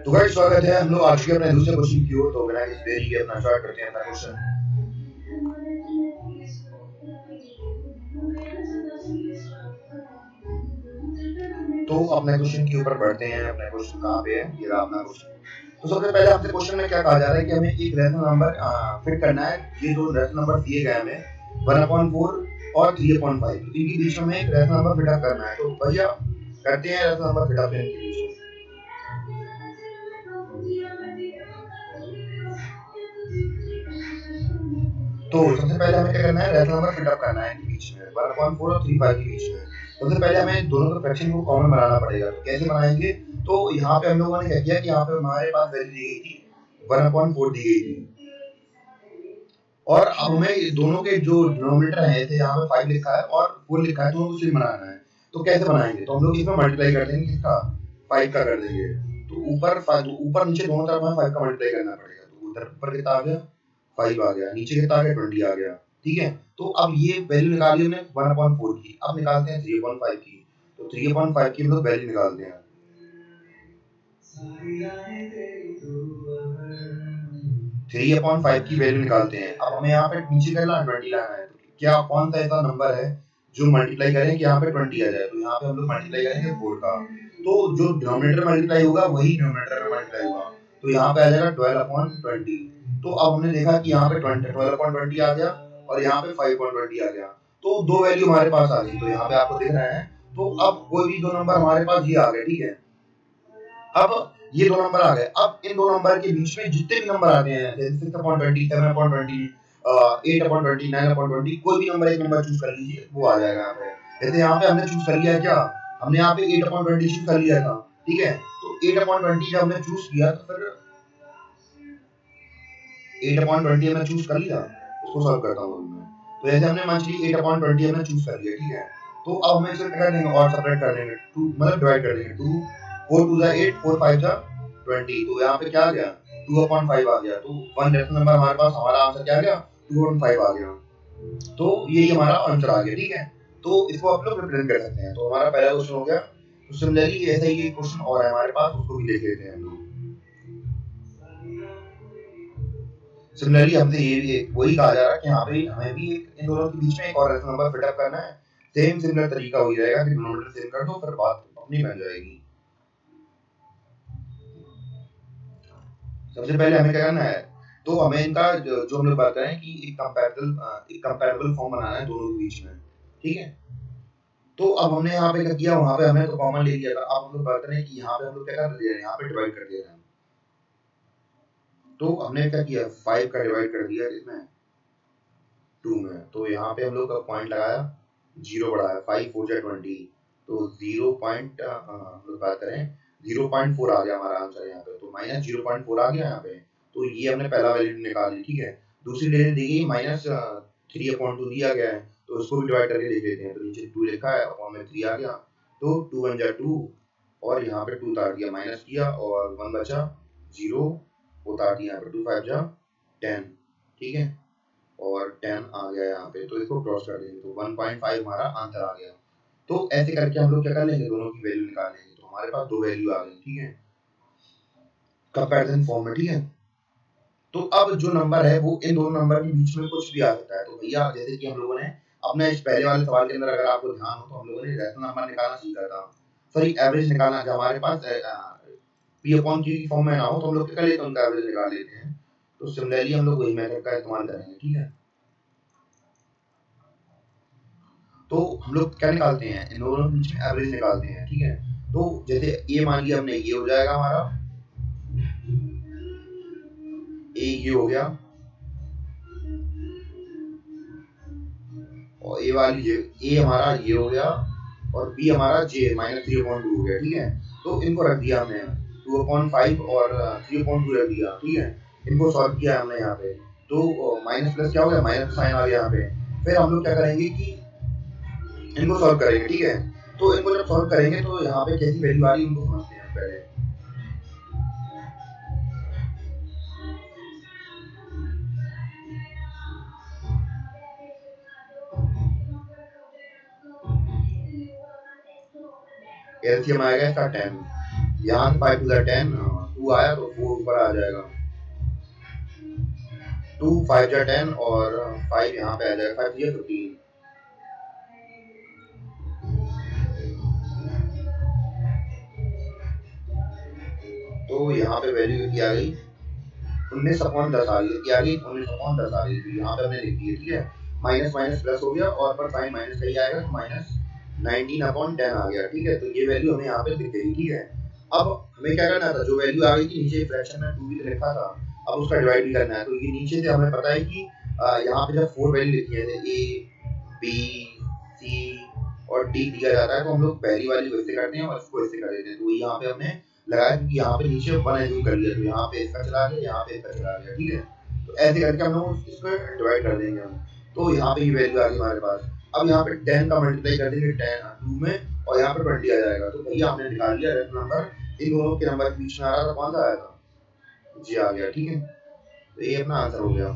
तो गाइस स्वागत है हम लोग आज के अपने दूसरे क्वेश्चन की ओर। तो बिना किसी देरी के अपना स्टार्ट करते हैं अपना क्वेश्चन। तो अपने क्वेश्चन के ऊपर बढ़ते हैं। अपने क्वेश्चन कहाँ पे है, ये रहा अपना क्वेश्चन। तो सबसे पहले आपसे क्वेश्चन में क्या कहा जा रहा है कि हमें एक रैशनल नंबर फिट करना है। ये दो रैशनल नंबर दिए गए हमें 1/4 और 3/5। तो इनके बीच में हमें एक रैशनल नंबर फिट अप करना है। तो भैया करते हैं रैशनल नंबर फिट अप इनके बीच में। तो सबसे पहले हमें क्या करना है, रैशनल नंबर फिट अप करना है इनके बीच में 1/4 और 3/5 के बीच में। सबसे पहले हमें दोनों के फ्रैक्शन को कॉमन बनाना पड़ेगा। तो कैसे बनाएंगे, तो यहाँ पे हम लोगों ने क्या किया कि यहाँ पे हमारे पास वैल्यू दी गई थी 1/4 दी गई थी, और अब हमें दोनों के जो डिनोमिनेटर है, जैसे यहाँ पे 5 लिखा है और 4 लिखा है, तो उनको सेम बनाना है। तो कैसे बनाएंगे, तो हम लोग इसमें मल्टीप्लाई कर देंगे, किसका 5 का कर देंगे। तो ऊपर नीचे दोनों तरफ हमें 5 का मल्टीप्लाई करना पड़ेगा। तो उधर ऊपर कितना आ गया 5 आ गया, नीचे कितना आ गया 20 आ गया। ठीक है, तो अब ये वैल्यू निकाली हमने 1/4 की। अब निकालते हैं 3/5 की। तो 3/5 की हम लोग वैल्यू निकालते हैं। 3/5 की वैल्यू निकालते हैं। अब हमें यहाँ पे नीचे करना 20 लाना है। तो क्या कौन सा ऐसा नंबर है जो मल्टीप्लाई करें कि यहाँ पे 20 आ जाए। तो यहाँ पे हम लोग मल्टीप्लाई करेंगे 4 का। तो जो डिनोमिनेटर मल्टीप्लाई होगा वही न्यूमरेटर में मल्टीप्लाई होगा। तो यहाँ पे आ जाएगा 12/20। तो अब हमने देखा कि यहाँ पे 12/20 आ गया और यहाँ पे 5/20 आ गया। तो दो वैल्यू हमारे पास आ गई। तो यहाँ पे आपको दिख रहा है। तो अब कोई भी दो नंबर हमारे पास ये आ गए। ठीक है, अब ये दो नंबर आ गए। अब इन दो नंबर के बीच में जितने भी नंबर आते हैं, जैसे 6/20, 7/20, 8/20, 9/20, कोई भी नंबर एक नंबर चूज कर लीजिए, वो आ जाएगा यहाँ पे। जैसे यहाँ पे हमने चूज कर लिया है, क्या हमने यहाँ पे 8/20 चूज कर लिया था। ठीक है, तो 8/20 जब हमने चूज किया तो फिर 8/20 हमने चूज कर लिया। इसको सॉल्व करता हूँ मैं। तो जैसे हमने मान ली 8/20 हमने चूज कर लिया। ठीक है, तो अब हम इसे क्या कर देंगे, और सेपरेट कर देंगे, 2 मतलब डिवाइड कर देंगे। 2 4 2 8 4 5 20। तो यहाँ पे क्या आ गया 2/5 आ गया। तो वन डेसिमल नंबर हमारे पास, हमारा आंसर क्या आ गया 2/5 आ गया। तो यही हमारा आंसर आ गया। ठीक है, तो इसको आप लोग रिप्रेजेंट कर सकते हैं। तो हमारा पहला क्वेश्चन हो गया। तो सिमिलरली ऐसा ही एक क्वेश्चन और है हमारे पास, उसको भी देख लेते हैं हम लोग। सिमिलरली हमसे ये भी वही कहा जा रहा है कि यहाँ पे हमें भी इन दोनों के बीच में एक और रैशनल नंबर फिट अप करना है। सेम सिमिलर तरीका हो जाएगा कि डिनोमिनेटर सेम कर दो, फिर बात अपनी बन जाएगी। सबसे पहले हमें क्या करना है, तो हमें इनका जो हम लोग बात करें कि एक कंपैरेबल फॉर्म बनाना है दोनों के बीच में। ठीक है, तो अब हमने यहाँ पे क्या किया, वहां पे हमने तो कॉमन ले लिया था। अब हम लोग बात करें कि यहाँ पे हम लोग क्या कर दिया, यहाँ पे डिवाइड कर दिया। तो हमने क्या किया, 5 का डिवाइड कर दिया इसमें 2 में। तो यहाँ पे हम लोग का पॉइंट लगाया, 0 बढ़ाया, 5 4 जा 20। तो 0 पॉइंट हम लोग बात करें 0.4 आ गया हमारा आंसर यहाँ पे। तो माइनस 0.4 आ गया यहाँ पे। तो ये हमने पहला वैल्यू निकाल ली। ठीक है, दूसरी वैल्यू दी गई -3/2 दिया गया है। तो इसको भी डिवाइड करके देख लेते हैं। तो नीचे 2 लिखा है और में 3 आ गया। तो 2 1 जा 2 और यहाँ पे 2 उतार दिया, माइनस किया और 1 बचा, 0 उतार दिया यहाँ पे, 2 5 जा 10। ठीक है, और 10 आ गया यहाँ पे। तो इसको क्रॉस कर देंगे, तो 1.5 हमारा आंसर आ गया। तो ऐसे करके हम लोग क्या कर लेंगे, दोनों की वैल्यू निकाल लेंगे। तो हमारे पास दो वैल्यू आ गई। ठीक है, कंपैरिजन फॉर्म में। ठीक है, तो अब जो नंबर है वो इन दोनों नंबर के बीच में कुछ भी आ सकता है। तो भैया जैसे कि हम लोगों ने अपने इस पहले वाले सवाल के अंदर, अगर आपको ध्यान हो, तो हम लोगों ने रैशनल नंबर निकालना सीखा था। सॉरी, एवरेज निकालना। जब हमारे पास P/Q की फॉर्म में ना हो, तो हम लोग क्या कर लेते हैं, उनका एवरेज निकाल लेते हैं। तो सिमिलरली हम लोग वही मेथड का इस्तेमाल करेंगे। ठीक है, तो हम लोग क्या निकालते हैं, इन दोनों के बीच में एवरेज निकालते हैं। ठीक है, तो जैसे ए मान लिया हमने, ये हो जाएगा हमारा ए, ये हो गया, और ए वाली ए हमारा ये हो गया, और बी हमारा जे -3/2 हो गया। ठीक है, तो इनको रख दिया हमने 2/5 और 3/2 रख दिया। ठीक है, इनको सॉल्व किया हमने यहाँ पे। तो माइनस प्लस क्या हो गया, माइनस साइन आ गया यहाँ पे। फिर हम लोग क्या करेंगे कि इनको सॉल्व करेंगे। ठीक है, तो इनको जब सॉल्व करेंगे तो यहाँ पे कैसी वैल्यू आ रही है उनको समझते हैं पहले। एलसीएम आएगा इसका 10, यहाँ से 5 2 10, 2 आया तो 4 ऊपर आ जाएगा, 2 5 जा 10 और 5 यहाँ पे आ जाएगा, 5 या 15। तो यहाँ पे वैल्यू क्या आ गई, 19/10 आ गई, क्या आ गई 19/10 आ गई। तो यहाँ पे हमने लिख दिया, ठीक है, माइनस माइनस प्लस हो गया और पर साइन माइनस का ही आएगा तो माइनस 19/10 आ गया, ठीक है। तो ये वैल्यू हमें यहाँ पे दिख गई, ठीक है। अब हमें क्या करना था, जो वैल्यू आ गई थी नीचे फ्रैक्शन में 2 भी तो लिखा था, अब उसका डिवाइड भी करना है। तो ये नीचे से हमें पता है कि यहाँ पे जब 4 वैल्यू लिखी है ए बी सी और डी दिया जाता है तो हम लोग पहली वाली को इससे करते हैं और इसको इससे कर देते हैं। तो यहाँ पे हमने लगाया क्योंकि यहाँ पे नीचे 1 एज्यूम कर लिया, तो यहाँ पे इसका चला गया, यहाँ पे इसका चला गया, ठीक है। तो ऐसे करके हम लोग इसको डिवाइड कर देंगे हम। तो यहाँ पे ये वैल्यू आ गई हमारे पास। अब यहाँ पे 10 का मल्टीप्लाई कर देंगे 10 2 में और यहाँ पे 20 आ जाएगा। तो भैया हमने निकाल लिया नंबर, इन दोनों के नंबर के बीच में आ रहा था, कौन सा आया था, जी आ गया, ठीक है। तो ये अपना आंसर हो गया।